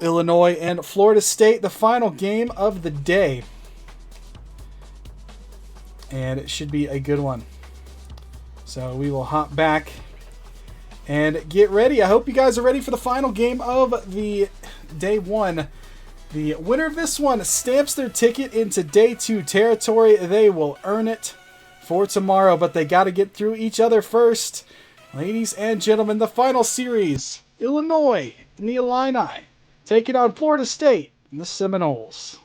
Illinois and Florida State, the final game of the day. And it should be a good one. So we will hop back and get ready. I hope you guys are ready for the final game of the day one. The winner of this one stamps their ticket into day two territory. They will earn it for tomorrow, but they got to get through each other first. Ladies and gentlemen, the final series, Illinois and the Illini taking on Florida State and the Seminoles.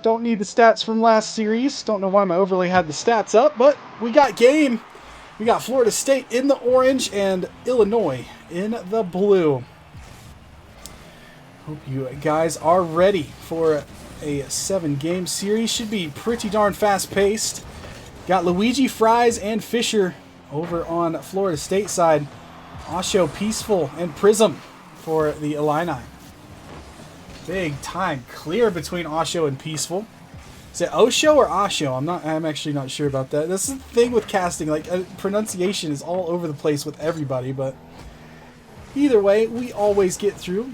Don't need the stats from last series. Don't know why my overlay had the stats up, but we got game. We got Florida State in the orange and Illinois in the blue. Hope you guys are ready for a 7-game series. Should be pretty darn fast-paced. Got Luigi, Fries, and Fisher over on Florida State side. Osho, Peaceful, and Prism for the Illini. Big time clear between Osho and Peaceful. Is it Osho or Osho? I'm actually not sure about that. This is the thing with casting, like pronunciation is all over the place with everybody, but either way, we always get through.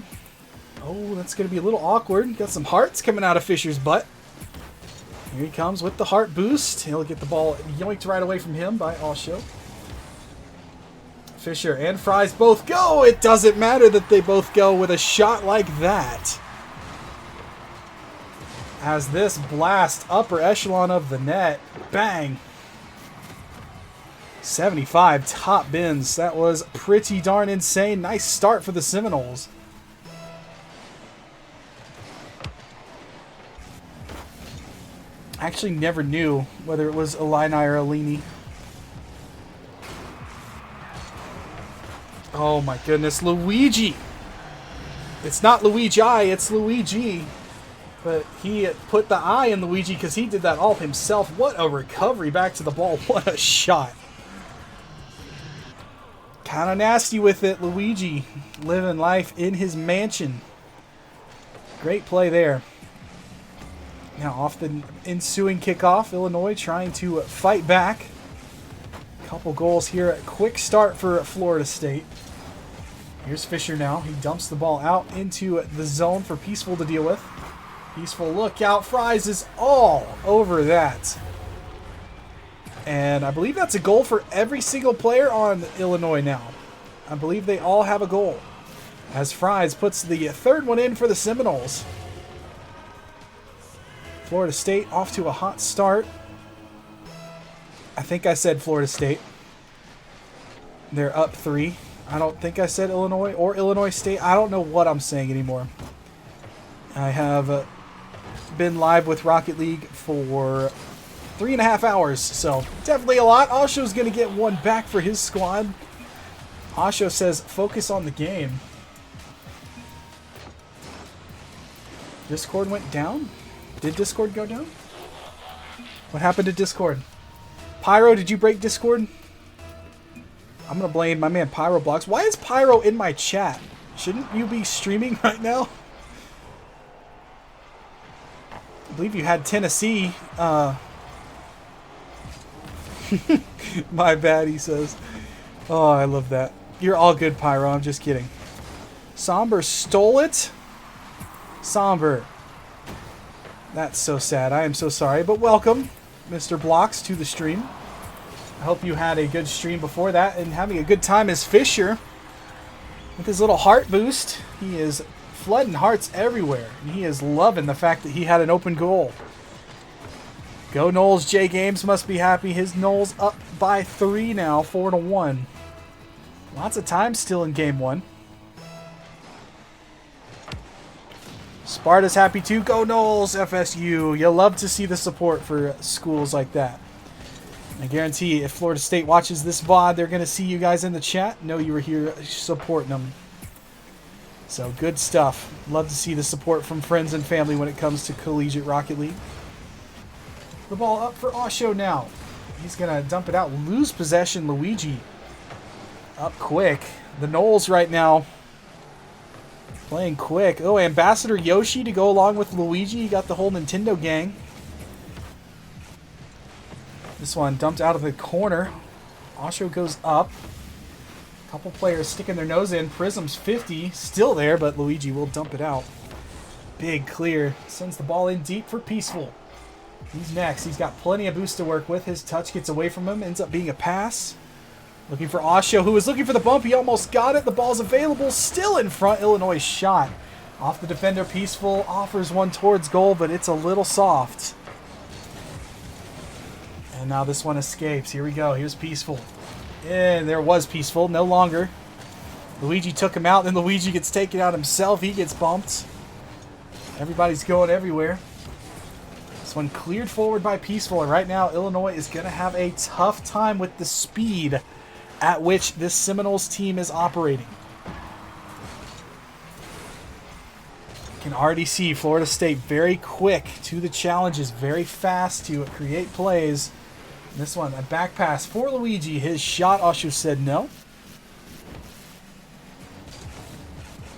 Oh, that's going to be a little awkward. Got some hearts coming out of Fisher's butt. Here he comes with the heart boost. He'll get the ball yoinked right away from him by Osho. Fisher and Fries both go. It doesn't matter that they both go with a shot like that. As this blast upper echelon of the net. Bang. 75 top bins. That was pretty darn insane. Nice start for the Seminoles. I actually never knew whether it was Illini or Illini. Oh my goodness, Luigi. It's not Luigi, it's Luigi. But he put the I in Luigi because he did that all himself. What a recovery back to the ball. What a shot. Kind of nasty with it, Luigi. Living life in his mansion. Great play there. Now off the ensuing kickoff, Illinois trying to fight back. Couple goals here. A quick start for Florida State. Here's Fisher now. He dumps the ball out into the zone for Peaceful to deal with. Peaceful look out. Fries is all over that. And I believe that's a goal for every single player on Illinois now. I believe they all have a goal. As Fries puts the third one in for the Seminoles. Florida State off to a hot start. I think I said Florida State. They're up 3. I don't think I said Illinois or Illinois State. I don't know what I'm saying anymore. I have been live with Rocket League for 3.5 hours, so definitely a lot. Osho's going to get one back for his squad. Osho says, focus on the game. Discord went down? Did Discord go down? What happened to Discord? Pyro, did you break Discord? I'm going to blame my man Pyro Blocks. Why is Pyro in my chat? Shouldn't you be streaming right now? I believe you had Tennessee. My bad, he says. Oh, I love that. You're all good, Pyro. I'm just kidding. Somber stole it. Somber. That's so sad. I am so sorry. But welcome, Mr. Blocks, to the stream. I hope you had a good stream before that and having a good time as Fisher. With his little heart boost, he is flooding hearts everywhere. And he is loving the fact that he had an open goal. Go Noles. J Games must be happy. His Noles up by 3 now, 4-1. Lots of time still in game 1. Sparta's happy too. Go Noles, FSU. You love to see the support for schools like that. I guarantee if Florida State watches this VOD, they're going to see you guys in the chat. Know you were here supporting them. So good stuff. Love to see the support from friends and family when it comes to Collegiate Rocket League. The ball up for Osho now. He's going to dump it out. Lose possession, Luigi. Up quick. The Noles right now playing quick. Oh, Ambassador Yoshi to go along with Luigi. You got the whole Nintendo gang. This one dumped out of the corner. Osho goes up. A couple players sticking their nose in. Prism's 50. Still there, but Luigi will dump it out. Big clear. Sends the ball in deep for Peaceful. He's next. He's got plenty of boost to work with. His touch gets away from him. Ends up being a pass. Looking for Osho, who was looking for the bump. He almost got it. The ball's available. Still in front. Illinois shot. Off the defender. Peaceful offers one towards goal, but it's a little soft. And now this one escapes. Here we go. Here's Peaceful. And there was Peaceful. No longer. Luigi took him out. Then Luigi gets taken out himself. He gets bumped. Everybody's going everywhere. This one cleared forward by Peaceful. And right now, Illinois is going to have a tough time with the speed at which this Seminoles team is operating. Can already see Florida State very quick to the challenges. Very fast to create plays. This one, a back pass for Luigi. His shot, Osho said no.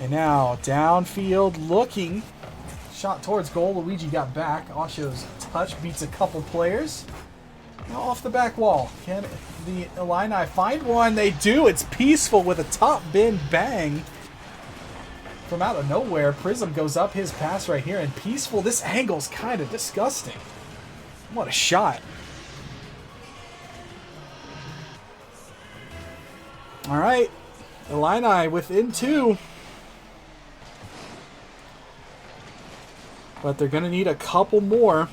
And now, downfield looking. Shot towards goal. Luigi got back. Osho's touch beats a couple players. Now off the back wall. Can the Illini find one? They do. It's Peaceful with a top bin bang. From out of nowhere, Prism goes up his pass right here. And Peaceful, this angle's kind of disgusting. What a shot. All right, Illini within 2. But they're going to need a couple more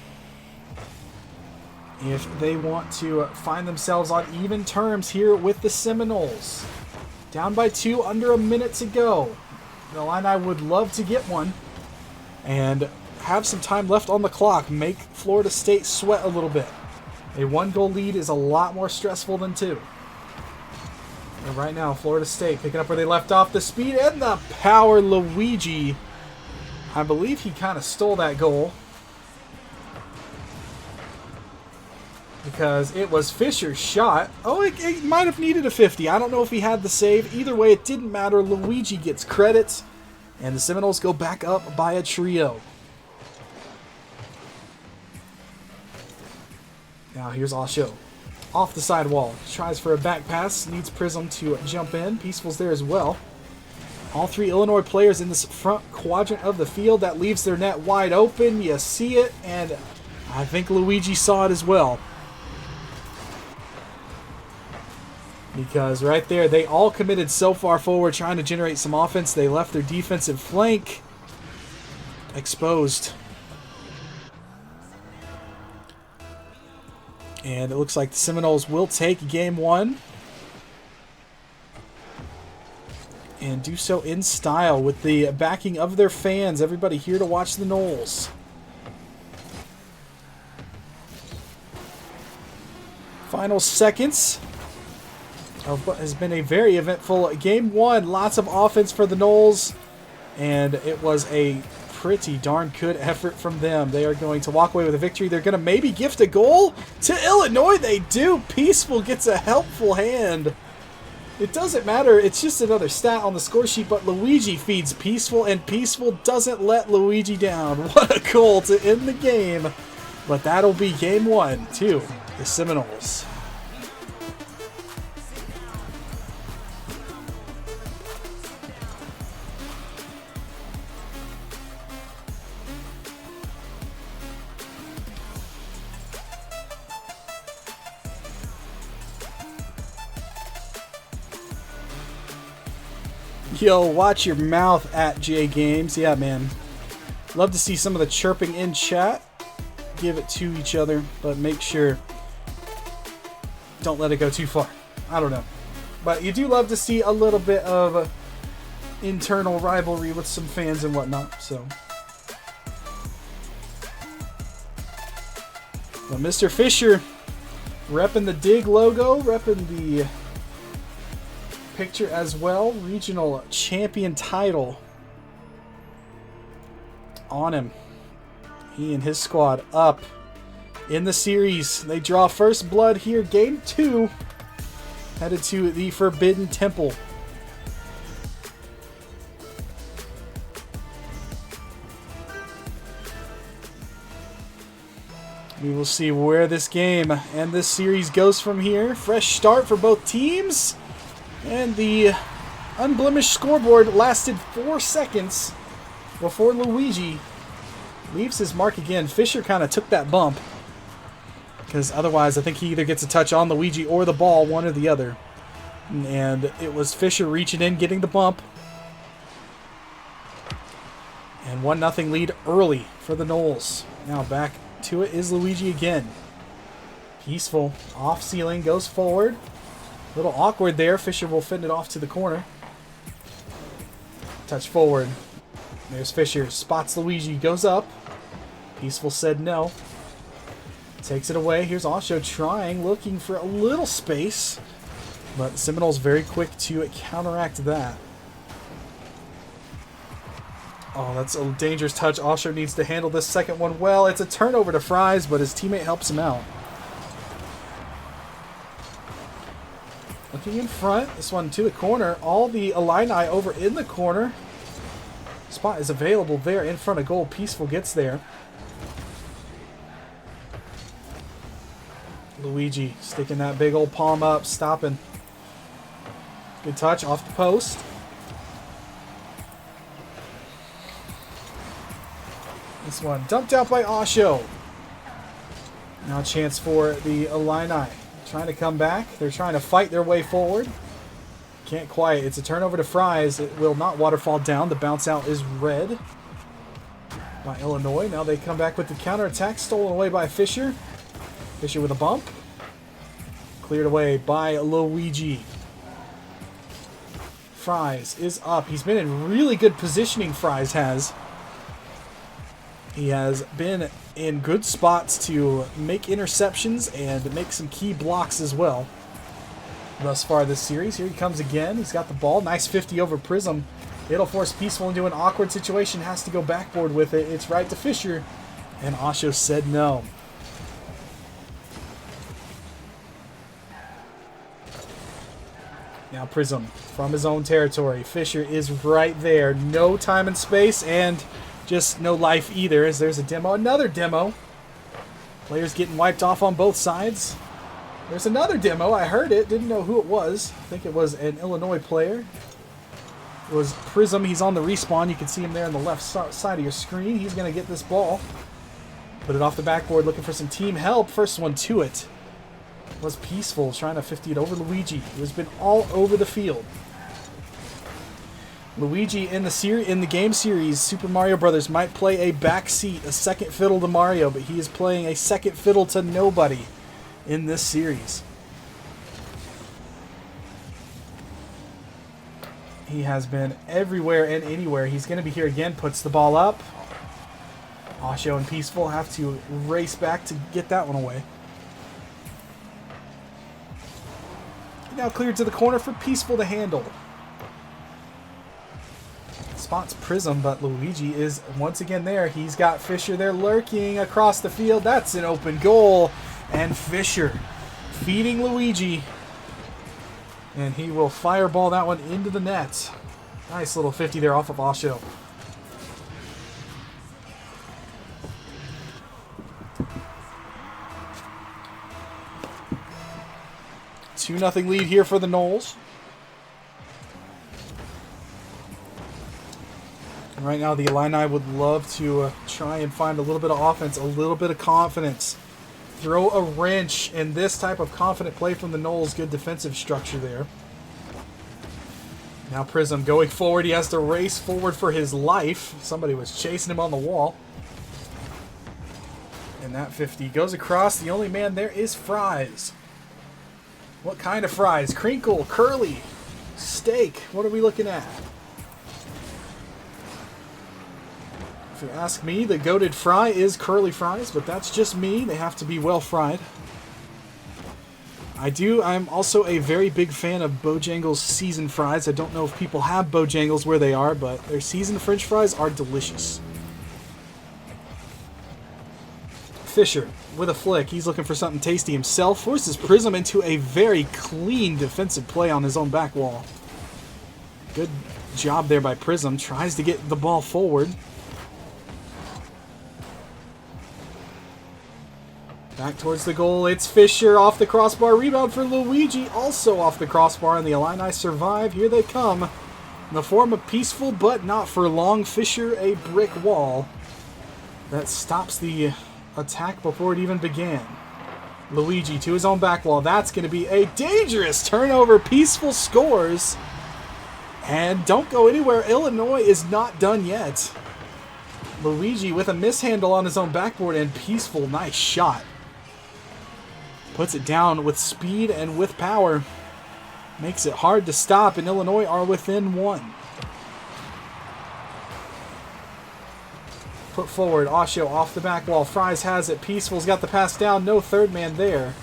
if they want to find themselves on even terms here with the Seminoles. Down by 2, under a minute to go. The Illini would love to get one and have some time left on the clock. Make Florida State sweat a little bit. A 1-goal lead is a lot more stressful than 2. And right now, Florida State picking up where they left off. The speed and the power. Luigi, I believe he kind of stole that goal. Because it was Fisher's shot. Oh, it might have needed a 50. I don't know if he had the save. Either way, it didn't matter. Luigi gets credits. And the Seminoles go back up by a trio. Now here's Osho. Off the side wall. Tries for a back pass. Needs Prism to jump in. Peaceful's there as well. All 3 Illinois players in this front quadrant of the field. That leaves their net wide open. You see it. And I think Luigi saw it as well. Because right there, they all committed so far forward trying to generate some offense. They left their defensive flank exposed. And it looks like the Seminoles will take game 1. And do so in style with the backing of their fans. Everybody here to watch the Noles. Final seconds of what has been a very eventful game 1. Lots of offense for the Noles. And it was a pretty darn good effort from them. They are going to walk away with a victory. They're going to maybe gift a goal to Illinois. They do. Peaceful gets a helpful hand. It doesn't matter. It's just another stat on the score sheet, but Luigi feeds Peaceful, and Peaceful doesn't let Luigi down. What a goal to end the game. But that'll be game 1 to the Seminoles. Yo, watch your mouth at J Games. Yeah, man. Love to see some of the chirping in chat. Give it to each other, but make sure don't let it go too far. I don't know. But you do love to see a little bit of internal rivalry with some fans and whatnot, so. But Mr. Fisher Repping the Dig logo, repping the picture as well. Regional champion title on him. He and his squad up in the series. They draw first blood here. Game 2. Headed to the Forbidden Temple. We will see where this game and this series goes from here. Fresh start for both teams. And the unblemished scoreboard lasted 4 seconds before Luigi leaves his mark again. Fisher kind of took that bump, because otherwise I think he either gets a touch on Luigi or the ball, one or the other. And it was Fisher reaching in, getting the bump. And 1-0 lead early for the Noles. Now back to it is Luigi again. Peaceful. Off ceiling, goes forward. A little awkward there. Fisher will fend it off to the corner. Touch forward. There's Fisher. Spots Luigi. Goes up. Peaceful said no. Takes it away. Here's Osho trying, looking for a little space. But Seminoles very quick to counteract that. Oh, that's a dangerous touch. Osho needs to handle this second one well. It's a turnover to Fries, but his teammate helps him out. Looking in front. This one to the corner. All the Illini over in the corner. Spot is available there in front of goal. Peaceful gets there. Luigi sticking that big old palm up, stopping. Good touch off the post. This one dumped out by Osho. Now a chance for the Illini. Trying to come back. They're trying to fight their way forward. Can't quite. It's a turnover to Fries. It will not waterfall down. The bounce out is red by Illinois. Now they come back with the counterattack. Stolen away by Fisher. Fisher with a bump. Cleared away by Luigi. Fries is up. He's been in really good positioning, Fries has. He has been in good spots to make interceptions and make some key blocks as well thus far this series. Here he comes again. He's got the ball. Nice 50 over Prism. It'll force Peaceful into an awkward situation. Has to go backboard with it. It's right to Fisher. And Osho said no. Now Prism from his own territory. Fisher is right there. No time and space, and just no life either, as there's a demo. Another demo. Players getting wiped off on both sides. There's another demo. I heard it. Didn't know who it was. I think it was an Illinois player. It was Prism. He's on the respawn. You can see him there on the left side of your screen. He's going to get this ball. Put it off the backboard, looking for some team help. First one to it was Peaceful, trying to 50 it over Luigi, who has been all over the field. Luigi in the game series, Super Mario Brothers, might play a backseat, a second fiddle to Mario, but he is playing a second fiddle to nobody in this series. He has been everywhere and anywhere. He's going to be here again, puts the ball up. Osho and Peaceful have to race back to get that one away. Now cleared to the corner for Peaceful to handle. Spots Prism, but Luigi is once again there. He's got Fisher there lurking across the field. That's an open goal. And Fisher feeding Luigi. And he will fireball that one into the net. Nice little 50 there off of Osho. Two 2-0 lead here for the Noles. And right now the Illini would love to try and find a little bit of offense, a little bit of confidence. Throw a wrench in this type of confident play from the Noles. Good defensive structure there. Now Prism going forward. He has to race forward for his life. Somebody was chasing him on the wall. And that 50 goes across. The only man there is Fries. What kind of fries? Crinkle, curly, steak. What are we looking at? If you ask me, the goated fry is curly fries, but that's just me. They have to be well fried. I'm also a very big fan of Bojangles seasoned fries. I don't know if people have Bojangles where they are, but their seasoned French fries are delicious. Fisher with a flick. He's looking for something tasty himself. Forces Prism into a very clean defensive play on his own back wall. Good job there by Prism. Tries to get the ball forward. Back towards the goal. It's Fisher off the crossbar. Rebound for Luigi. Also off the crossbar, and the Illini survive. Here they come. In the form of Peaceful, but not for long. Fisher, a brick wall that stops the attack before it even began. Luigi to his own back wall. That's going to be a dangerous turnover. Peaceful scores. And don't go anywhere. Illinois is not done yet. Luigi with a mishandle on his own backboard, and Peaceful, nice shot. Puts it down with speed and with power. Makes it hard to stop, and Illinois are within one. Put forward, Osho off the back wall. Fries has it. Peaceful's got the pass down. No third man there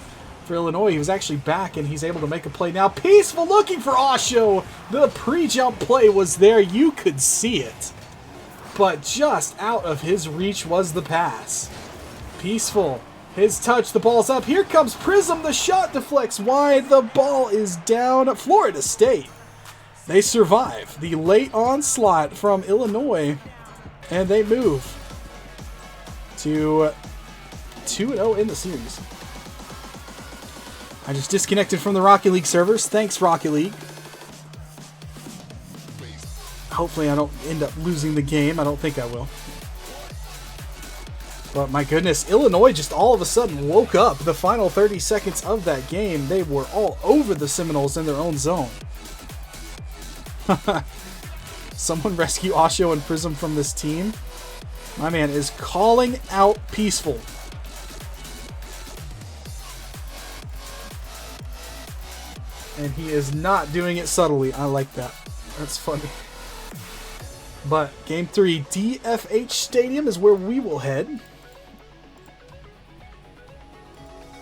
for Illinois. He was actually back, and he's able to make a play now. Peaceful looking for Osho. The pre-jump play was there. You could see it. But just out of his reach was the pass. Peaceful. His touch. The ball's up. Here comes Prism. The shot deflects wide. The ball is down. Florida State. They survive the late onslaught from Illinois, and they move to 2-0 in the series. I just disconnected from the Rocket League servers. Thanks, Rocket League. Hopefully I don't end up losing the game. I don't think I will. But my goodness, Illinois just all of a sudden woke up. The final 30 seconds of that game, they were all over the Seminoles in their own zone. Someone rescue Osho and Prism from this team. My man is calling out Peaceful. And he is not doing it subtly. I like that. That's funny. But Game 3, DFH Stadium is where we will head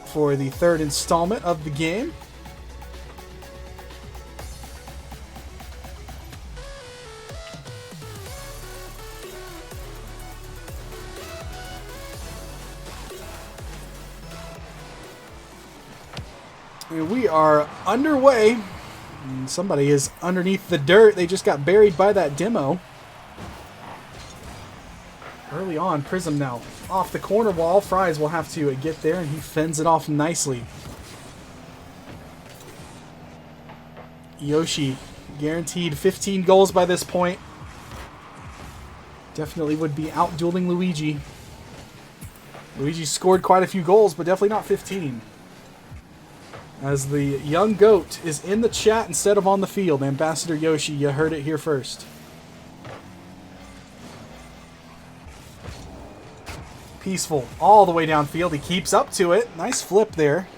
for the third installment of the game. And we are underway. And somebody is underneath the dirt. They just got buried by that demo. Early on, Prism now off the corner wall. Fries will have to get there, and he fends it off nicely. Yoshi guaranteed 15 goals by this point. Definitely would be out-dueling Luigi. Luigi scored quite a few goals, but definitely not 15. As the young goat is in the chat instead of on the field. Ambassador Yoshi, you heard it here first. Peaceful all the way downfield. He keeps up to it. Nice flip there.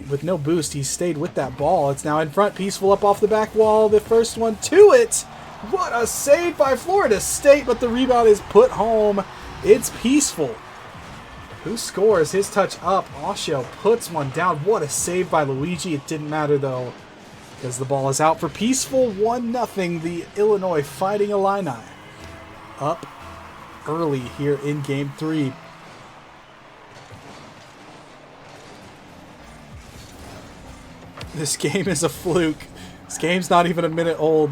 With no boost, he stayed with that ball. It's now in front. Peaceful up off the back wall. The first one to it. What a save by Florida State, but the rebound is put home. It's Peaceful who scores. His touch up. Osho puts one down. What a save by Luigi. It didn't matter, though, because the ball is out for Peaceful. 1-0. The Illinois Fighting Illini up early here in Game 3. This game is a fluke. This game's not even a minute old.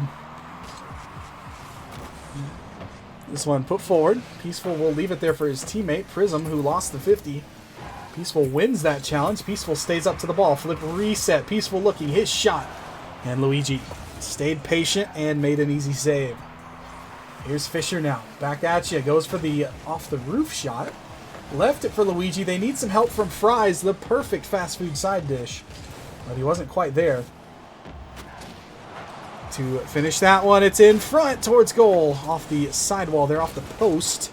This one put forward. Peaceful will leave it there for his teammate, Prism, who lost the 50. Peaceful wins that challenge. Peaceful stays up to the ball. Flip reset. Peaceful looking. His shot. And Luigi stayed patient and made an easy save. Here's Fisher now. Back at you. Goes for the off-the-roof shot. Left it for Luigi. They need some help from Fries, the perfect fast food side dish. But he wasn't quite there. To finish that one, it's in front towards goal. Off the sidewall there, off the post.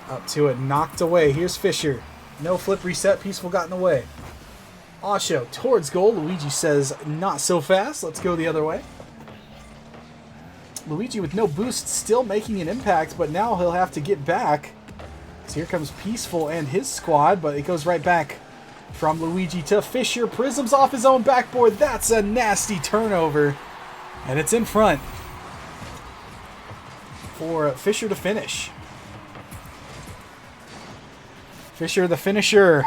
Up to it, knocked away. Here's Fisher. No flip reset. Peaceful got in the way. Osho towards goal. Luigi says, not so fast. Let's go the other way. Luigi with no boost, still making an impact, but now he'll have to get back. So here comes Peaceful and his squad, but it goes right back From Luigi to Fisher. Prism's off his own backboard. That's a nasty turnover. And it's in front for Fisher to finish. Fisher, the finisher.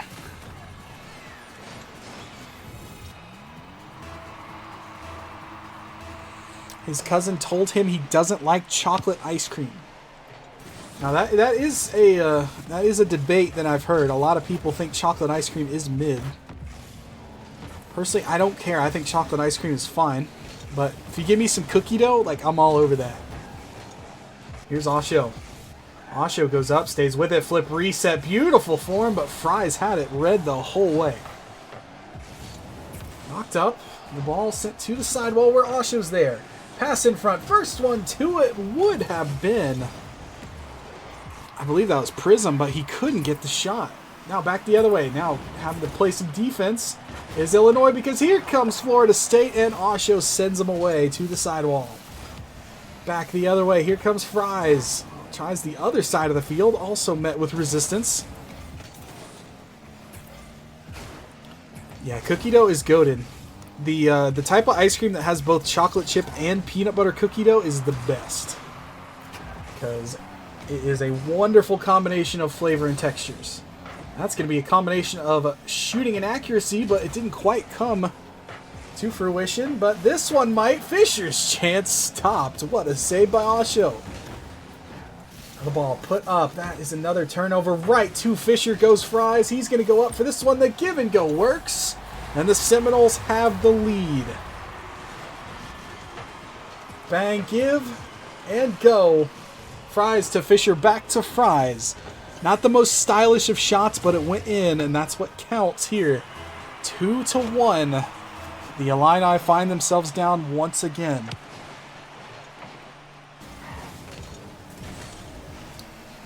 His cousin told him he doesn't like chocolate ice cream. Now that is a debate that I've heard. A lot of people think chocolate ice cream is mid. Personally, I don't care. I think chocolate ice cream is fine. But if you give me some cookie dough, like, I'm all over that. Here's Osho. Osho goes up, stays with it, flip reset. Beautiful form, but Fries had it red the whole way. Knocked up. The ball sent to the sidewall where Osho's there. Pass in front. First one to it would have been, I believe that was Prism, but he couldn't get the shot. Now back the other way. Now having to play some defense is Illinois, because here comes Florida State, and Osho sends him away to the sidewall. Back the other way. Here comes Fries. Tries the other side of the field. Also met with resistance. Yeah, cookie dough is goated. The type of ice cream that has both chocolate chip and peanut butter cookie dough is the best, because it is a wonderful combination of flavor and textures. That's going to be a combination of shooting and accuracy, but it didn't quite come to fruition. But this one might. Fisher's chance stopped. What a save by Osho. The ball put up. That is another turnover. Right to Fisher goes Fries. He's going to go up for this one. The give and go works. And the Seminoles have the lead. Bang, give, and go. Fries to Fisher, back to Fries. Not the most stylish of shots, but it went in, and that's what counts here. 2-1. The Illini find themselves down once again.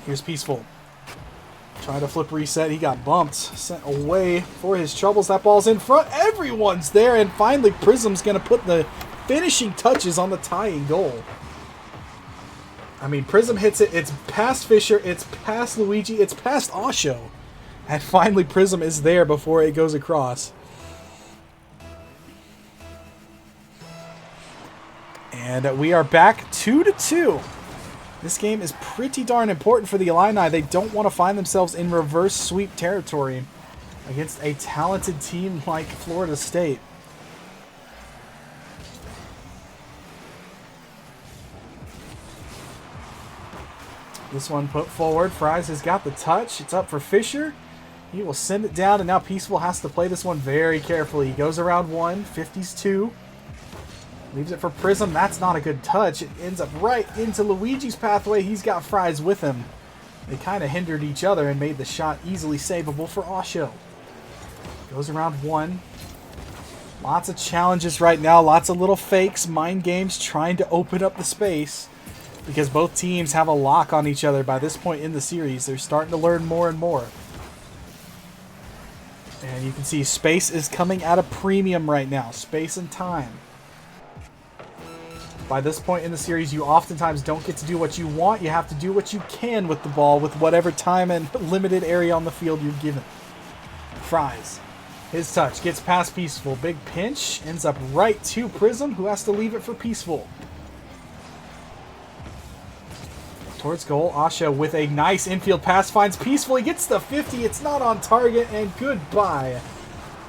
Here's Peaceful. Trying to flip reset. He got bumped. Sent away for his troubles. That ball's in front. Everyone's there. And finally, Prism's going to put the finishing touches on the tying goal. I mean, Prism hits it. It's past Fisher. It's past Luigi. It's past Osho. And finally, Prism is there before it goes across. And we are back 2-2. This game is pretty darn important for the Illini. They don't want to find themselves in reverse sweep territory against a talented team like Florida State. This one put forward. Fries has got the touch. It's up for Fisher. He will send it down, and now Peaceful has to play this one very carefully. He goes around one, 50s two. Leaves it for Prism. That's not a good touch. It ends up right into Luigi's pathway. He's got Fries with him. They kind of hindered each other and made the shot easily savable for Osho. Goes around one. Lots of challenges right now. Lots of little fakes, mind games, trying to open up the space, because both teams have a lock on each other by this point in the series. They're starting to learn more and more. And you can see space is coming at a premium right now. Space and time. By this point in the series, you oftentimes don't get to do what you want. You have to do what you can with the ball with whatever time and limited area on the field you're given. Fries. His touch gets past Peaceful. Big pinch. Ends up right to Prism, who has to leave it for Peaceful. Towards goal. Osho with a nice infield pass finds Peaceful. He gets the 50. It's not on target, and goodbye,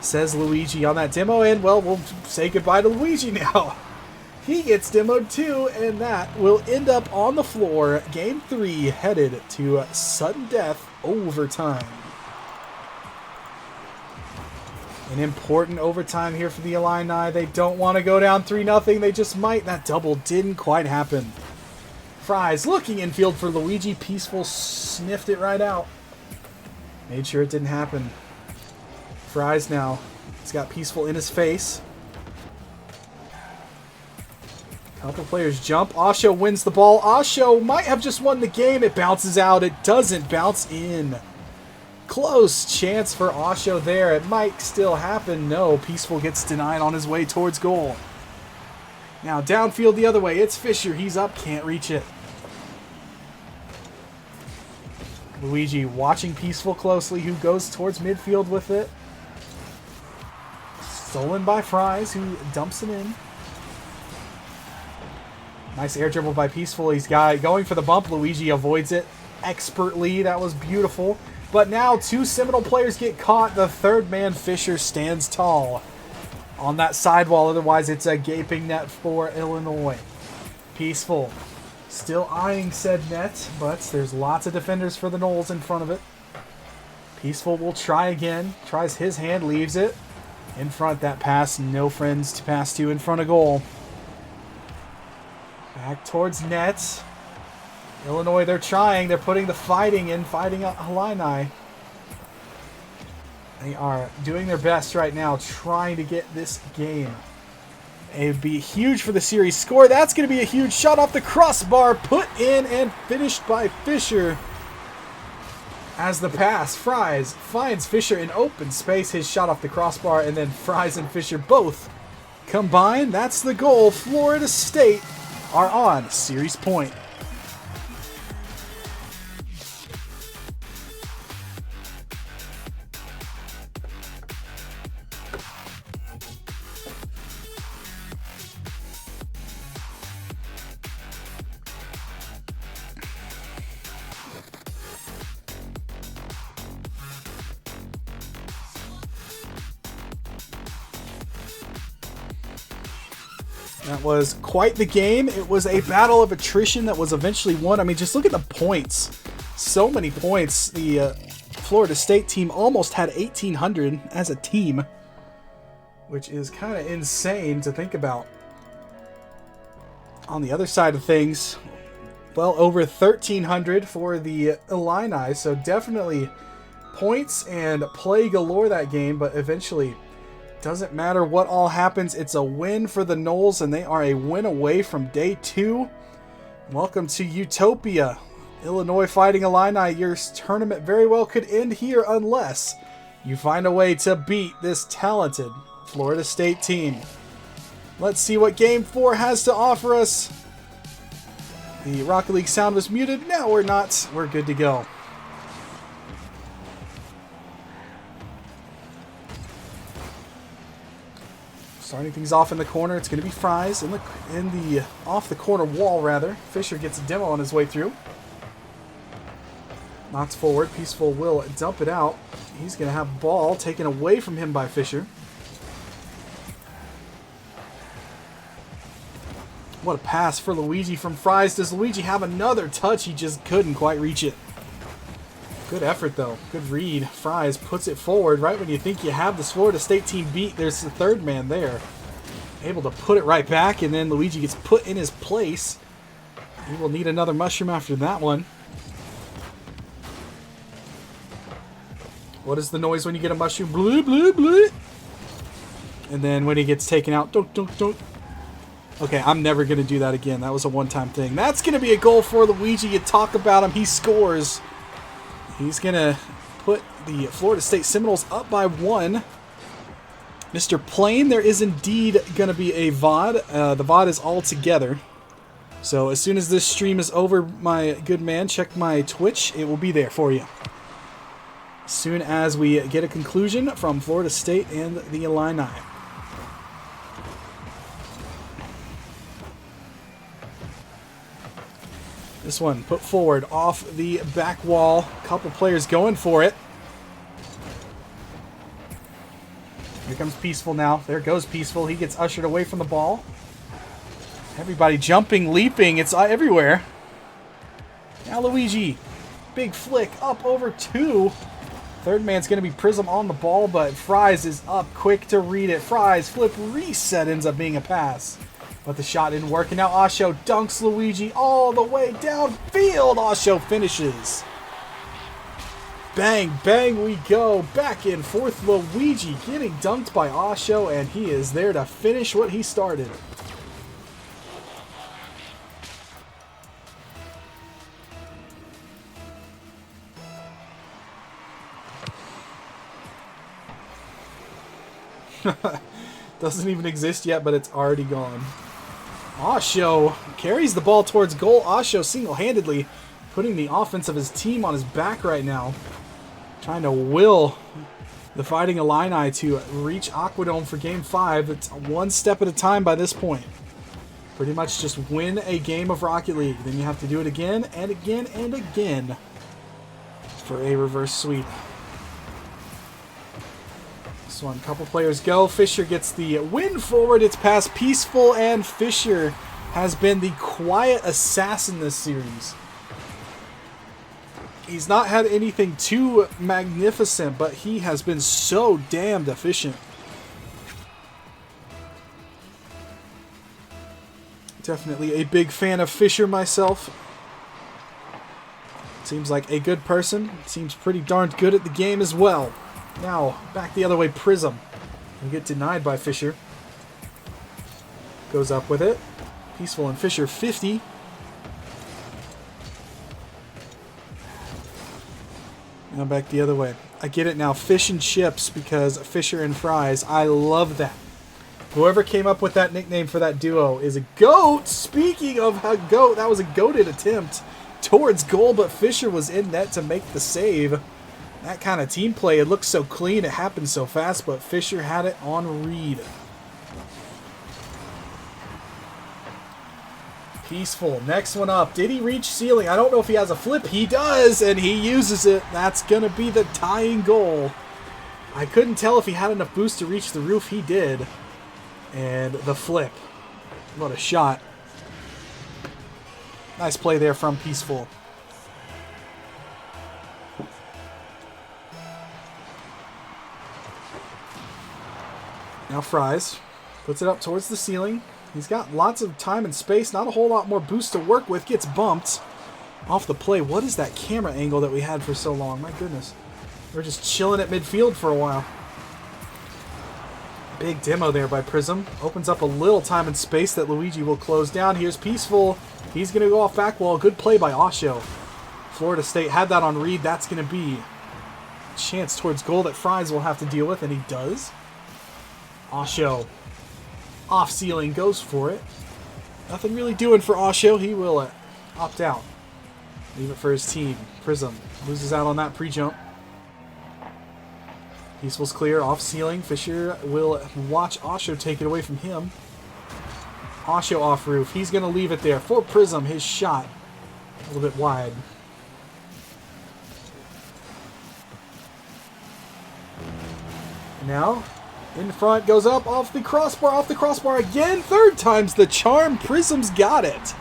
says Luigi on that demo. And, well, we'll say goodbye to Luigi now. He gets demoed too, and that will end up on the floor. Game 3 headed to sudden death overtime. An important overtime here for the Illini. They don't want to go down 3-0. They just might. That double didn't quite happen. Fries looking infield for Luigi. Peaceful sniffed it right out. Made sure it didn't happen. Fries now. He's got Peaceful in his face. Couple players jump. Osho wins the ball. Osho might have just won the game. It bounces out. It doesn't bounce in. Close chance for Osho there. It might still happen. No, Peaceful gets denied on his way towards goal. Now downfield the other way. It's Fisher. He's up. Can't reach it. Luigi watching Peaceful closely, who goes towards midfield with it. Stolen by Fries, who dumps it in. Nice air dribble by Peaceful. He's going for the bump. Luigi avoids it expertly. That was beautiful. But now two Seminole players get caught. The third man, Fisher, stands tall on that sidewall. Otherwise, it's a gaping net for Illinois. Peaceful still eyeing said net, but there's lots of defenders for the Noles in front of it. Peaceful will try again. Tries his hand, leaves it. In front, that pass. No friends to pass to in front of goal. Back towards net. Illinois, they're trying. They're putting the fighting in, fighting Illini. They are doing their best right now, trying to get this game. It would be huge for the series score. That's going to be a huge shot off the crossbar, put in and finished by Fisher. As the pass, Fries finds Fisher in open space. His shot off the crossbar, and then Fries and Fisher both combine. That's the goal. Florida State are on series point. That was quite the game. It was a battle of attrition that was eventually won. I mean, just look at the points. So many points. The Florida State team almost had 1,800 as a team, which is kind of insane to think about. On the other side of things, well over 1,300 for the Illini. So definitely points and play galore that game, but eventually doesn't matter what all happens. It's a win for the Noles, and they are a win away from day 2. Welcome to Utopia. Illinois fighting Illini. Your tournament very well could end here unless you find a way to beat this talented Florida State team. Let's see what Game 4 has to offer us. The Rocket League sound was muted. No, we're not. We're good to go. Starting things off in the corner, it's going to be Fries in the off the corner wall rather. Fisher gets a demo on his way through. Knocks forward. Peaceful will dump it out. He's going to have ball taken away from him by Fisher. What a pass for Luigi from Fries. Does Luigi have another touch? He just couldn't quite reach it. Good effort, though. Good read. Fries puts it forward right when you think you have this Florida State team beat. There's the third man there. Able to put it right back, and then Luigi gets put in his place. He will need another mushroom after that one. What is the noise when you get a mushroom? Blue, blue, blue. And then when he gets taken out, dunk, dunk, dunk. Okay, I'm never going to do that again. That was a one-time thing. That's going to be a goal for Luigi. You talk about him. He scores. He's going to put the Florida State Seminoles up by 1. Mr. Plain, there is indeed going to be a VOD. The VOD is all together. So as soon as this stream is over, my good man, check my Twitch. It will be there for you. As soon as we get a conclusion from Florida State and the Illini. This one put forward off the back wall. A couple players going for it. Here comes Peaceful now. There goes Peaceful. He gets ushered away from the ball. Everybody jumping, leaping. It's everywhere. Now Luigi. Big flick up over 2. Third man's going to be Prism on the ball, but Fries is up quick to read it. Fries flip reset ends up being a pass. But the shot didn't work, and now Osho dunks Luigi all the way downfield. Osho finishes. Bang, bang we go. Back and forth, Luigi getting dunked by Osho, and he is there to finish what he started. Doesn't even exist yet, but it's already gone. Osho carries the ball towards goal. Osho single-handedly putting the offense of his team on his back right now. Trying to will the Fighting Illini to reach Aquadome for Game 5. It's one step at a time by this point. Pretty much just win a game of Rocket League. Then you have to do it again and again and again for a reverse sweep. This one, couple players go. Fisher gets the win forward. It's past Peaceful, and Fisher has been the quiet assassin this series. He's not had anything too magnificent, but he has been so damned efficient. Definitely a big fan of Fisher myself. Seems like a good person. Seems pretty darn good at the game as well. Now, back the other way, Prism. We get denied by Fisher. Goes up with it. Peaceful and Fisher 50. Now back the other way. I get it now. Fish and chips because Fisher and fries. I love that. Whoever came up with that nickname for that duo is a GOAT. Speaking of a GOAT, that was a goated attempt towards goal, but Fisher was in net to make the save. That kind of team play, it looks so clean, it happened so fast, but Fisher had it on read. Peaceful, next one up. Did he reach ceiling? I don't know if he has a flip. He does, and he uses it. That's going to be the tying goal. I couldn't tell if he had enough boost to reach the roof. He did. And the flip. What a shot. Nice play there from Peaceful. Now Fries puts it up towards the ceiling. He's got lots of time and space, not a whole lot more boost to work with. Gets bumped off the play. What is that camera angle that we had for so long? My goodness. We're just chilling at midfield for a while. Big demo there by Prism. Opens up a little time and space that Luigi will close down. Here's Peaceful. He's going to go off back wall. Good play by Osho. Florida State had that on read. That's going to be a chance towards goal that Fries will have to deal with, and he does. Osho. Off ceiling, goes for it. Nothing really doing for Osho. He will opt out. Leave it for his team. Prism loses out on that pre-jump. Peaceful's clear, off ceiling. Fisher will watch Osho take it away from him. Osho off roof. He's going to leave it there for Prism. His shot a little bit wide. Now, in front, goes up, off the crossbar again. Third time's the charm. Prism's got it.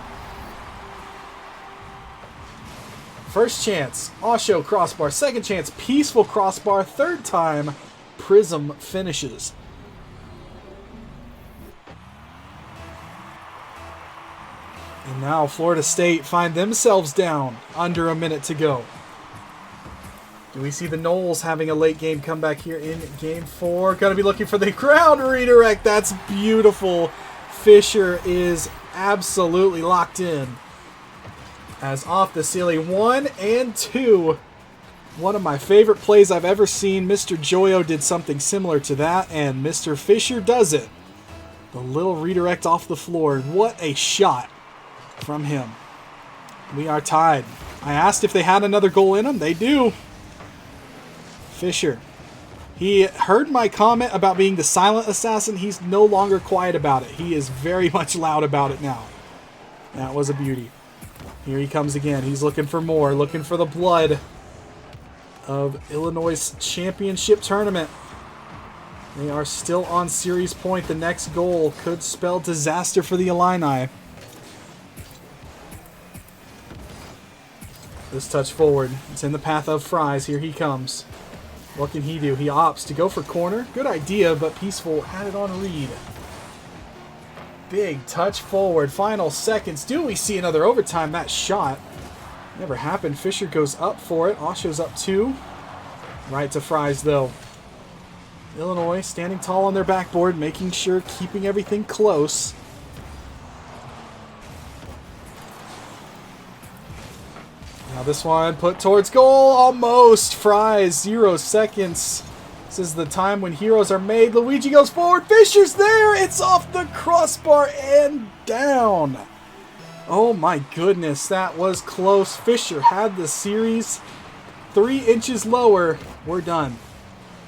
First chance, Osho crossbar. Second chance, Peaceful crossbar. Third time, Prism finishes. And now Florida State find themselves down. Under a minute to go. Do we see the Noles having a late game comeback here in Game 4? Going to be looking for the ground redirect. That's beautiful. Fisher is absolutely locked in. As off the ceiling, 1 and 2. One of my favorite plays I've ever seen. Mr. Joyo did something similar to that, and Mr. Fisher does it. The little redirect off the floor. What a shot from him. We are tied. I asked if they had another goal in them. They do. Fisher. He heard my comment about being the silent assassin. He's no longer quiet about it. He is very much loud about it now. That was a beauty. Here he comes again. He's looking for more. Looking for the blood of Illinois' championship tournament. They are still on series point. The next goal could spell disaster for the Illini. This touch forward. It's in the path of Fries. Here he comes. What can he do? He opts to go for corner. Good idea, but Peaceful had it on read. Big touch forward. Final seconds. Do we see another overtime? That shot never happened. Fisher goes up for it. Osho's up 2. Right to Fries, though. Illinois standing tall on their backboard, making sure, keeping everything close. Now this one put towards goal. Almost. Fries. 0 seconds. This is the time when heroes are made. Luigi goes forward. Fisher's there. It's off the crossbar and down. Oh my goodness. That was close. Fisher had the series 3 inches lower. We're done.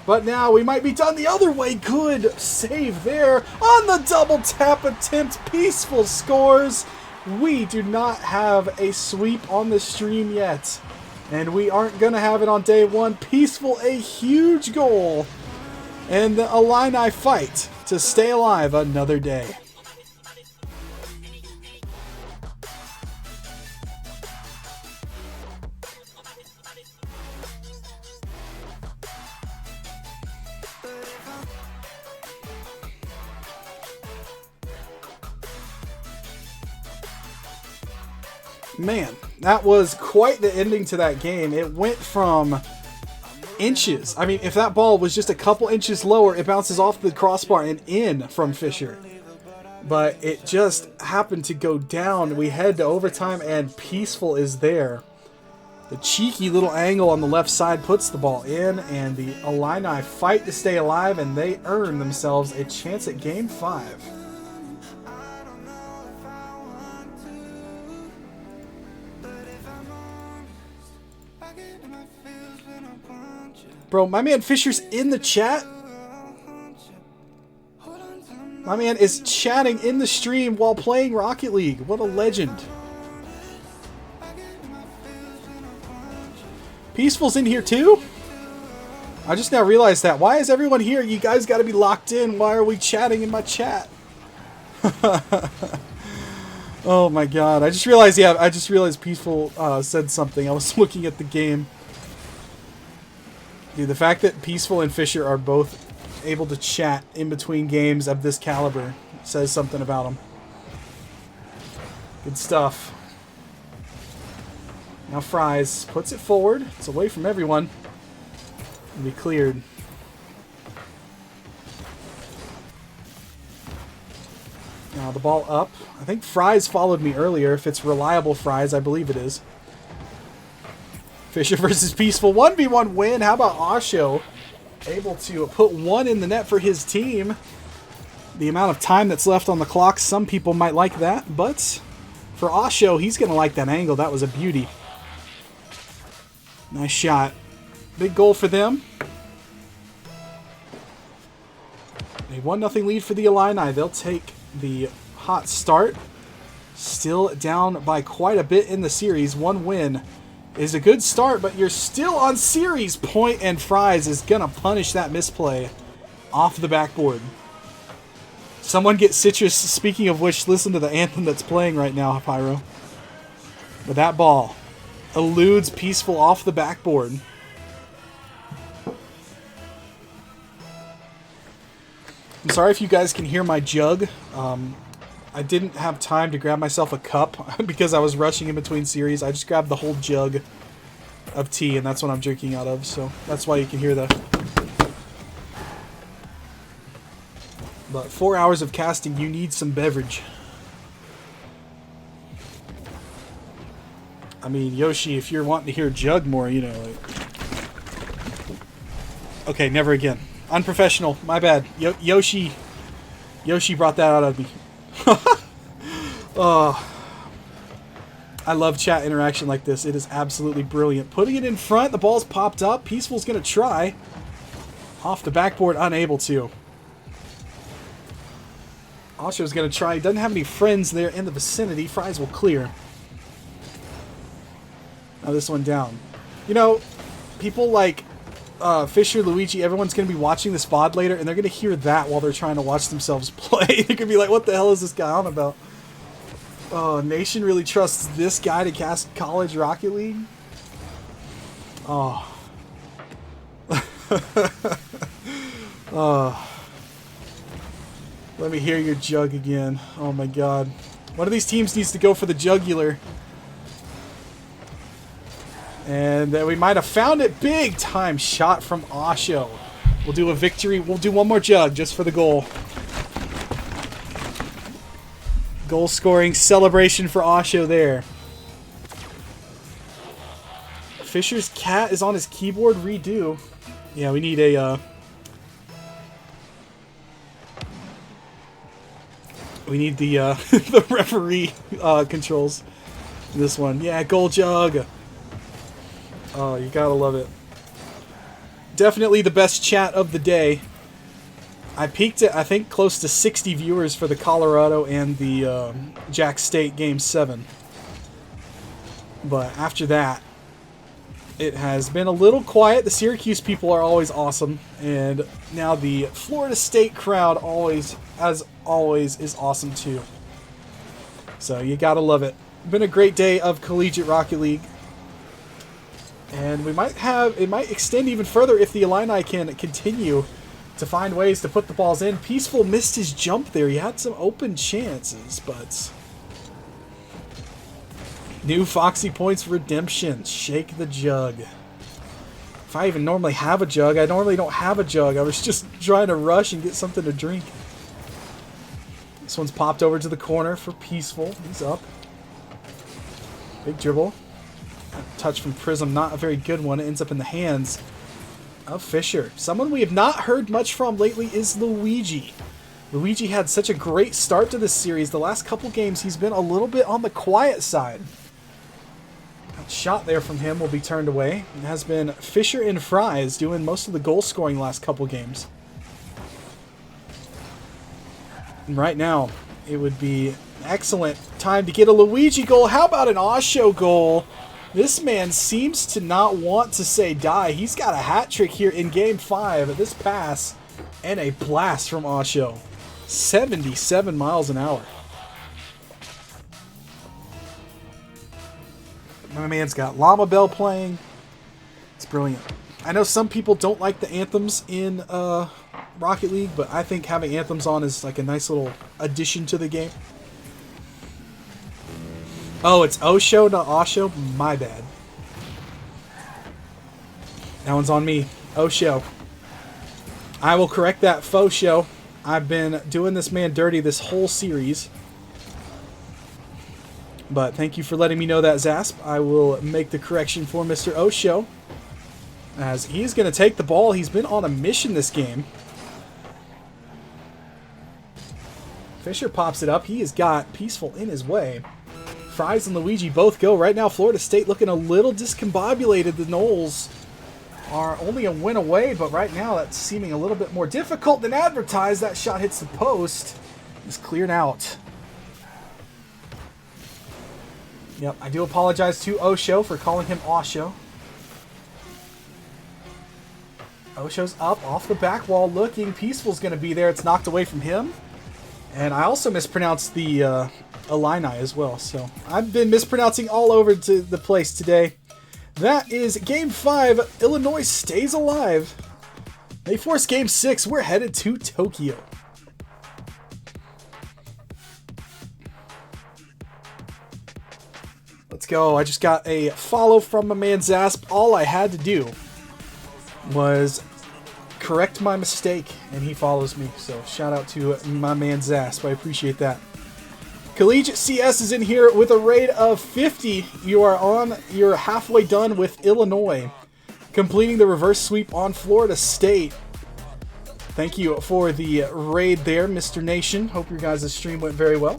But now we might be done the other way. Good save there on the double tap attempt. Peaceful scores. We do not have a sweep on the stream yet. And we aren't going to have it on day one. Peaceful, a huge goal. And the Illini fight to stay alive another day. Man, that was quite the ending to that game. It went from inches. I mean, if that ball was just a couple inches lower, it bounces off the crossbar and in from Fisher. But it just happened to go down. We head to overtime, and Peaceful is there. The cheeky little angle on the left side puts the ball in, and the Illini fight to stay alive, and they earn themselves a chance at Game 5. Bro, my man Fisher's in the chat. My man is chatting in the stream while playing Rocket League. What a legend. Peaceful's in here too? I just now realized that. Why is everyone here? You guys got to be locked in. Why are we chatting in my chat? Oh my god. I just realized, yeah, I just realized Peaceful said something. I was looking at the game. Dude, the fact that Peaceful and Fisher are both able to chat in between games of this caliber says something about them. Good stuff. Now Fries puts it forward. It's away from everyone. It'll be cleared. Now the ball up. I think Fries followed me earlier. If it's reliable Fries, I believe it is. Fisher versus Peaceful. 1v1 win. How about Osho? Able to put one in the net for his team. The amount of time that's left on the clock, some people might like that. But for Osho, he's going to like that angle. That was a beauty. Nice shot. Big goal for them. A 1-0 lead for the Illini. They'll take the hot start. Still down by quite a bit in the series. One win is a good start, but you're still on series point, and Fries is going to punish that misplay off the backboard. Someone get Citrus. Speaking of which, listen to the anthem that's playing right now, Pyro. But that ball eludes Peaceful off the backboard. I'm sorry if you guys can hear my jug. I didn't have time to grab myself a cup because I was rushing in between series. I just grabbed the whole jug of tea, and that's what I'm drinking out of. So that's why you can hear that. But 4 hours of casting, you need some beverage. I mean, Yoshi, if you're wanting to hear jug more, you know, like... Okay, never again. Unprofessional. My bad. Yoshi brought that out of me. Oh, I love chat interaction like this. It is absolutely brilliant. Putting it in front, the ball's popped up. Peaceful's going to try. Off the backboard, unable to. Osho's going to try. He doesn't have any friends there in the vicinity. Fries will clear. Now this one down. You know, people like Fisher, Luigi, everyone's going to be watching this VOD later, and they're going to hear that while they're trying to watch themselves play. They're going to be like, what the hell is this guy on about? Oh, Nation really trusts this guy to cast College Rocket League? Oh. Oh. Let me hear your jug again. Oh my god. One of these teams needs to go for the jugular. And then we might have found it. Big time shot from Osho. We'll do a victory. We'll do one more jug just for the goal. Goal scoring celebration for Osho there. Fisher's cat is on his keyboard. Redo. Yeah, we need a... we need the the referee controls. This one. Yeah, goal jug. Oh, you gotta love it. Definitely the best chat of the day. I peaked at, I think, close to 60 viewers for the Colorado and the Jack State Game 7. But after that, it has been a little quiet. The Syracuse people are always awesome. And now the Florida State crowd always, as always, is awesome too. So you gotta love it. Been a great day of Collegiate Rocket League. And we might have, it might extend even further if the Illini can continue to find ways to put the balls in. Peaceful missed his jump there. He had some open chances, but... New Foxy Points Redemption. Shake the jug. If I even normally have a jug, I normally don't have a jug. I was just trying to rush and get something to drink. This one's popped over to the corner for Peaceful. He's up. Big dribble. Touch from Prism, not a very good one. It ends up in the hands of Fisher. Someone we have not heard much from lately is Luigi. Luigi had such a great start to this series. The last couple games, he's been a little bit on the quiet side. That shot there from him will be turned away. It has been Fisher and Fries doing most of the goal scoring last couple games. And right now, it would be an excellent time to get a Luigi goal. How about an Osho goal? This man seems to not want to say die. He's got a hat trick here in Game 5. This pass and a blast from Osho. 77 miles an hour. My man's got Llama Bell playing. It's brilliant. I know some people don't like the anthems in Rocket League, but I think having anthems on is like a nice little addition to the game. Oh, it's Osho, not Osho? My bad. That one's on me. Osho. I will correct that faux show. I've been doing this man dirty this whole series. But thank you for letting me know that, Zasp. I will make the correction for Mr. Osho. As he's going to take the ball. He's been on a mission this game. Fisher pops it up. He has got Peaceful in his way. Fries and Luigi both go. Right now, Florida State looking a little discombobulated. The Noles are only a win away, but right now that's seeming a little bit more difficult than advertised. That shot hits the post. It's cleared out. Yep, I do apologize to Osho for calling him Osho. Osho's up off the back wall looking. Peaceful's going to be there. It's knocked away from him. And I also mispronounced the Illini as well. So I've been mispronouncing all over to the place today. That is Game 5. Illinois stays alive. They force Game 6. We're headed to Tokyo. Let's go. I just got a follow from my man Zasp. All I had to do was correct my mistake, and he follows me. So shout out to my man Zasp. I appreciate that. Collegiate CS is in here with a raid of 50. You're halfway done with Illinois, completing the reverse sweep on Florida State. Thank you for the raid there, Mr. Nation. Hope your guys' stream went very well.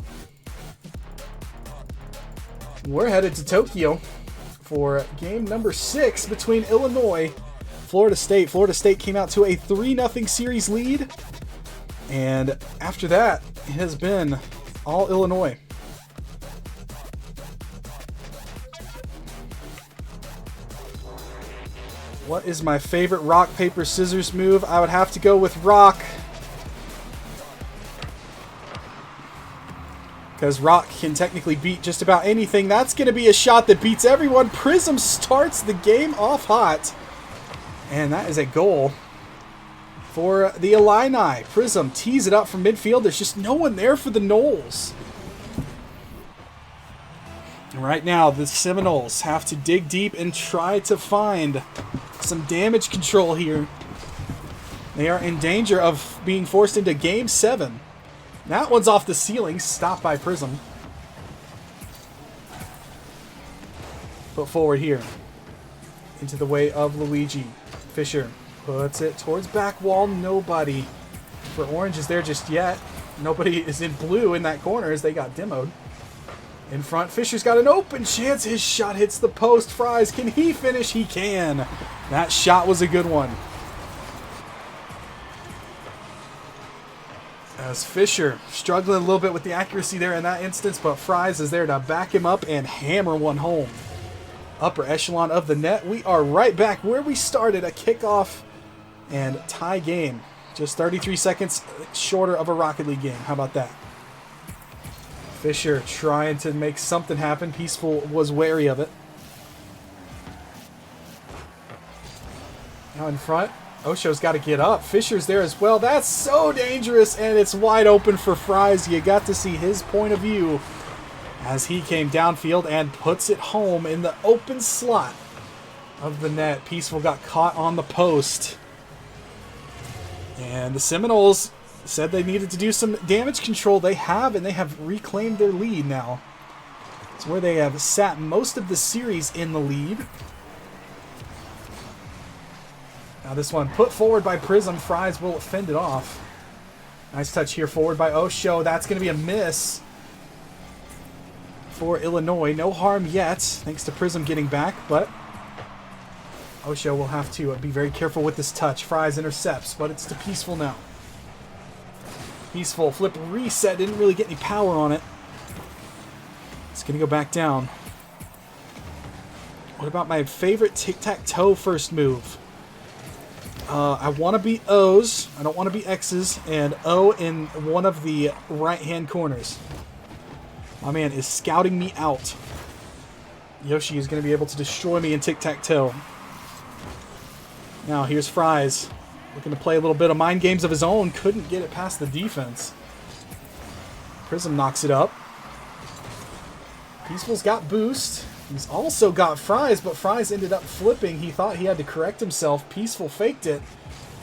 We're headed to Tokyo for game number 6 between Illinois, Florida State. Florida State came out to a 3-0 series lead, and after that, it has been all Illinois. What is my favorite rock, paper, scissors move? I would have to go with rock. Because rock can technically beat just about anything. That's going to be a shot that beats everyone. Prism starts the game off hot. And that is a goal for the Illini. Prism tees it up from midfield. There's just no one there for the Noles. And right now, the Seminoles have to dig deep and try to find some damage control here. They are in danger of being forced into Game 7. That one's off the ceiling, stopped by Prism. Put forward here. Into the way of Luigi. Fisher puts it towards back wall. Nobody for Orange is there just yet. Nobody is in blue in that corner as they got demoed. In front, Fisher's got an open chance. His shot hits the post. Fries, can he finish? He can. That shot was a good one. As Fisher struggling a little bit with the accuracy there in that instance, but Fries is there to back him up and hammer one home. Upper echelon of the net. We are right back where we started, a kickoff and tie game. Just 33 seconds shorter of a Rocket League game. How about that? Fisher trying to make something happen. Peaceful was wary of it. Now in front. Osho's got to get up. Fisher's there as well. That's so dangerous, and it's wide open for Fries. You got to see his point of view as he came downfield and puts it home in the open slot of the net. Peaceful got caught on the post. And the Seminoles said they needed to do some damage control. They have, and they have reclaimed their lead now. It's where they have sat most of the series in the lead. Now this one put forward by Prism. Fries will fend it off. Nice touch here forward by Osho. That's going to be a miss for Illinois. No harm yet, thanks to Prism getting back, but Osho will have to be very careful with this touch. Fries intercepts, but it's to Peaceful now. Peaceful flip reset. Didn't really get any power on it. It's going to go back down. What about my favorite tic-tac-toe first move? I want to be O's. I don't want to be X's. And O in one of the right-hand corners. My man is scouting me out. Yoshi is going to be able to destroy me in tic-tac-toe. Now here's Fries. Looking to play a little bit of mind games of his own. Couldn't get it past the defense. Prism knocks it up. Peaceful's got boost. He's also got Fries, but Fries ended up flipping. He thought he had to correct himself. Peaceful faked it.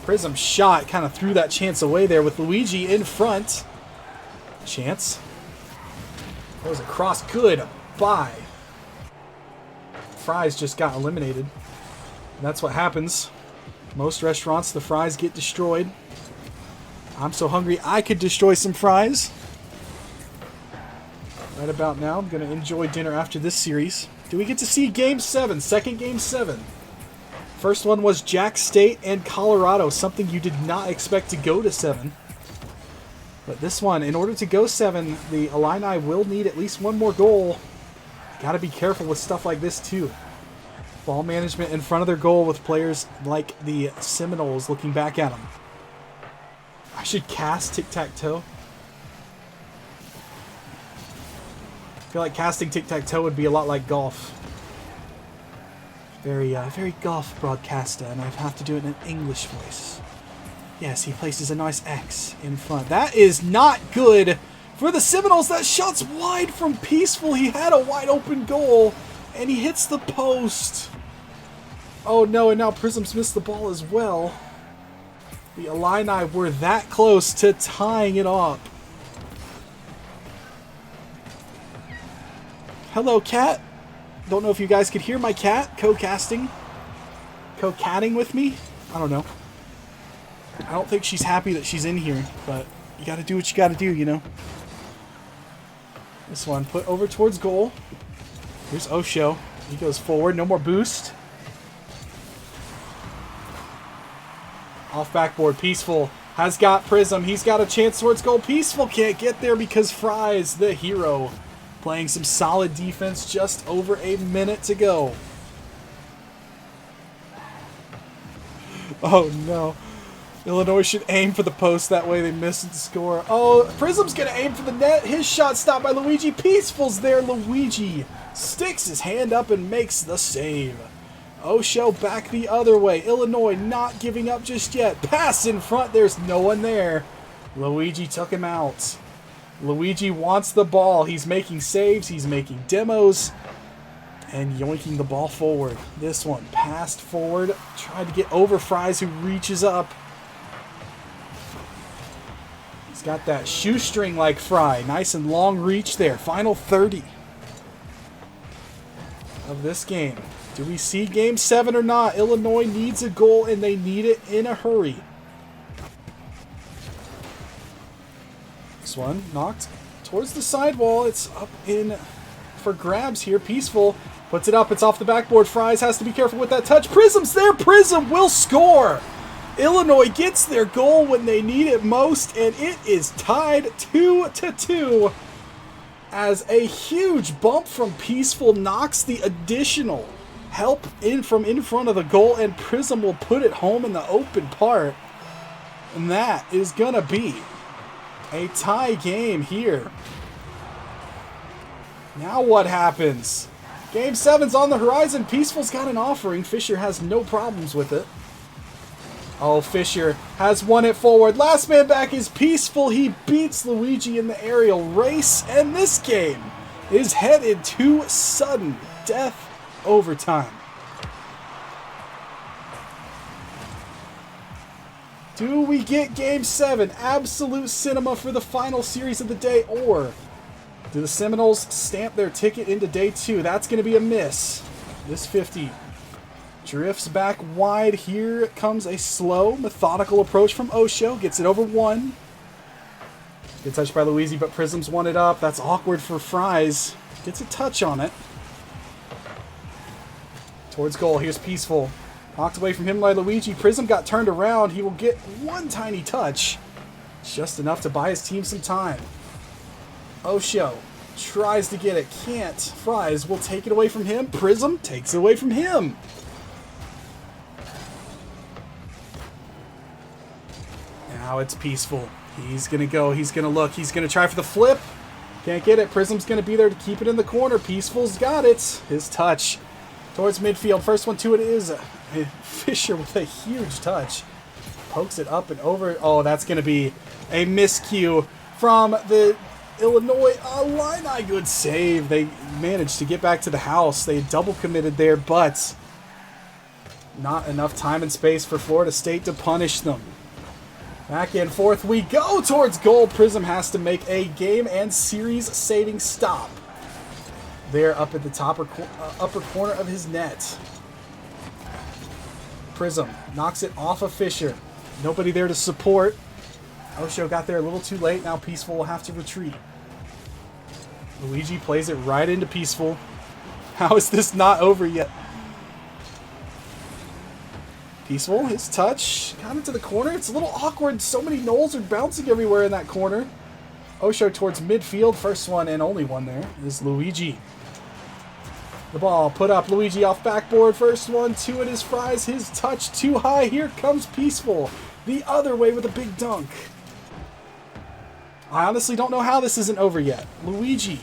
Prism shot, kind of threw that chance away there with Luigi in front. Chance. That was a cross. Good bye. Fries just got eliminated. And that's what happens. Most restaurants, the fries get destroyed. I'm so hungry I could destroy some fries. Right about now, I'm going to enjoy dinner after this series. Do we get to see Game 7? Second Game 7. First one was Jack State and Colorado. Something you did not expect to go to 7. But this one, in order to go 7, the Illini will need at least one more goal. Got to be careful with stuff like this too. Ball management in front of their goal with players like the Seminoles looking back at them. I should cast tic-tac-toe. I feel like casting tic-tac-toe would be a lot like golf. Very golf broadcaster, and I'd have to do it in an English voice. Yes, he places a nice X in front. That is not good for the Seminoles. That shot's wide from Peaceful. He had a wide open goal, and he hits the post. Oh no, and now Prism's missed the ball as well. The Illini were that close to tying it up. Hello, cat. Don't know if you guys could hear my cat co-casting. Co-catting with me? I don't know. I don't think she's happy that she's in here, but you gotta do what you gotta do, you know. This one put over towards goal. Here's Osho. He goes forward. No more boost. Off backboard. Peaceful has got Prism. He's got a chance towards goal. Peaceful can't get there because Fries, the hero, playing some solid defense. Just over a minute to go. Oh no. Illinois should aim for the post. That way they miss the score. Oh, Prism's going to aim for the net. His shot stopped by Luigi. Peaceful's there. Luigi sticks his hand up and makes the save. Osho back the other way. Illinois not giving up just yet. Pass in front. There's no one there. Luigi took him out. Luigi wants the ball. He's making saves. He's making demos. And yoinking the ball forward. This one passed forward. Tried to get over Fries, who reaches up. He's got that shoestring like Fry. Nice and long reach there. Final 30 of this game. Do we see Game 7 or not? Illinois needs a goal, and they need it in a hurry. This one knocked towards the sidewall. It's up in for grabs here. Peaceful puts it up. It's off the backboard. Fries has to be careful with that touch. Prism's there. Prism will score. Illinois gets their goal when they need it most, and it is tied 2-2 as a huge bump from Peaceful knocks the additional help from in front of the goal, and Prism will put it home in the open part. And that is going to be a tie game here. Now what happens? Game 7's on the horizon. Peaceful's got an offering. Fisher has no problems with it. Oh, Fisher has won it forward. Last man back is Peaceful. He beats Luigi in the aerial race. And this game is headed to sudden death overtime. Do we get Game 7? Absolute cinema for the final series of the day, or do the Seminoles stamp their ticket into Day 2? That's going to be a miss. This 50 drifts back wide. Here comes a slow, methodical approach from Osho. Gets it over one. Good touch by Luigi, but Prism's won it up. That's awkward for Fries. Gets a touch on it. Towards goal. Here's Peaceful. Knocked away from him by Luigi. Prism got turned around. He will get one tiny touch. Just enough to buy his team some time. Osho tries to get it. Can't. Fries will take it away from him. Prism takes it away from him. Now it's Peaceful. He's going to go. He's going to look. He's going to try for the flip. Can't get it. Prism's going to be there to keep it in the corner. Peaceful's got it. His touch towards midfield. First one to it is Fisher with a huge touch. Pokes it up and over. Oh, that's going to be a miscue from the Illinois Illini. Good save. They managed to get back to the house. They double committed there, but not enough time and space for Florida State to punish them. Back and forth we go towards goal. Prism has to make a game and series saving stop there up at the upper corner of his net. Prism knocks it off of Fisher. Nobody there to support. Osho got there a little too late. Now Peaceful will have to retreat. Luigi plays it right into Peaceful. How is this not over yet? Peaceful, his touch, got into the corner. It's a little awkward. So many Knolls are bouncing everywhere in that corner. Osho towards midfield. First one and only one there is Luigi. The ball put up. Luigi off backboard. First one to it is Fries. His touch too high. Here comes Peaceful the other way with a big dunk. I honestly don't know how this isn't over yet. Luigi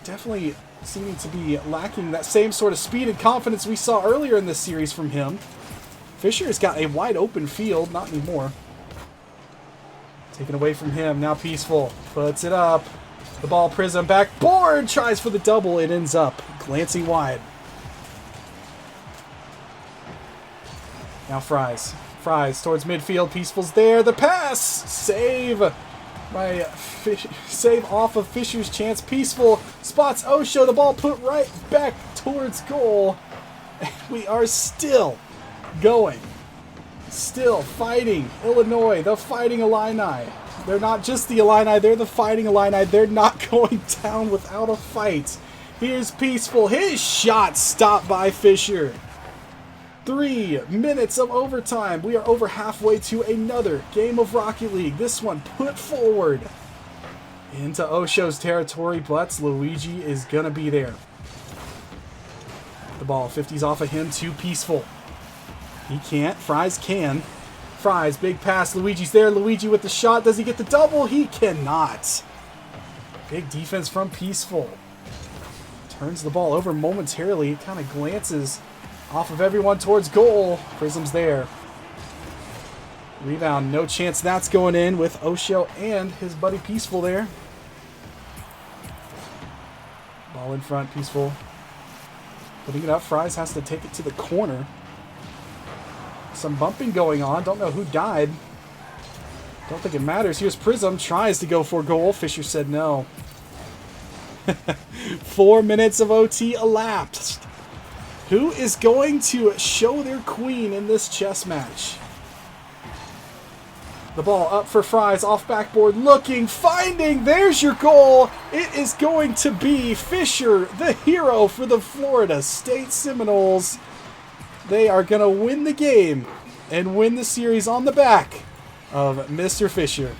definitely seeming to be lacking that same sort of speed and confidence we saw earlier in this series from him. Fisher has got a wide open field. Not anymore. Taken away from him. Now Peaceful puts it up. The ball, Prism, backboard, tries for the double. It ends up glancing wide. Now Fries. Fries towards midfield. Peaceful's there. The pass! Save by save off of Fisher's chance. Peaceful spots Osho. The ball put right back towards goal. And we are still going. Still fighting Illinois, the Fighting Illini. They're not just the Illini, they're the Fighting Illini. They're not going down without a fight. Here's Peaceful. His shot stopped by Fisher. 3 minutes of overtime. We are over halfway to another game of Rocket League. This one put forward into Osho's territory, but Luigi is going to be there. The ball, 50's off of him to Peaceful. He can't. Fries can. Fries, big pass. Luigi's there. Luigi with the shot. Does he get the double? He cannot. Big defense from Peaceful. Turns the ball over momentarily. Kind of glances off of everyone towards goal. Prism's there. Rebound. No chance that's going in with Osho and his buddy Peaceful there. Ball in front. Peaceful putting it up. Fries has to take it to the corner. Some bumping going on. Don't know who died. Don't think it matters. Here's Prism. Tries to go for goal. Fisher said no. 4 minutes of OT elapsed. Who is going to show their queen in this chess match? The ball up for Fries. Off backboard. Looking. Finding. There's your goal. It is going to be Fisher, the hero for the Florida State Seminoles. they are going to win the game and win the series on the back of Mr. Fisher.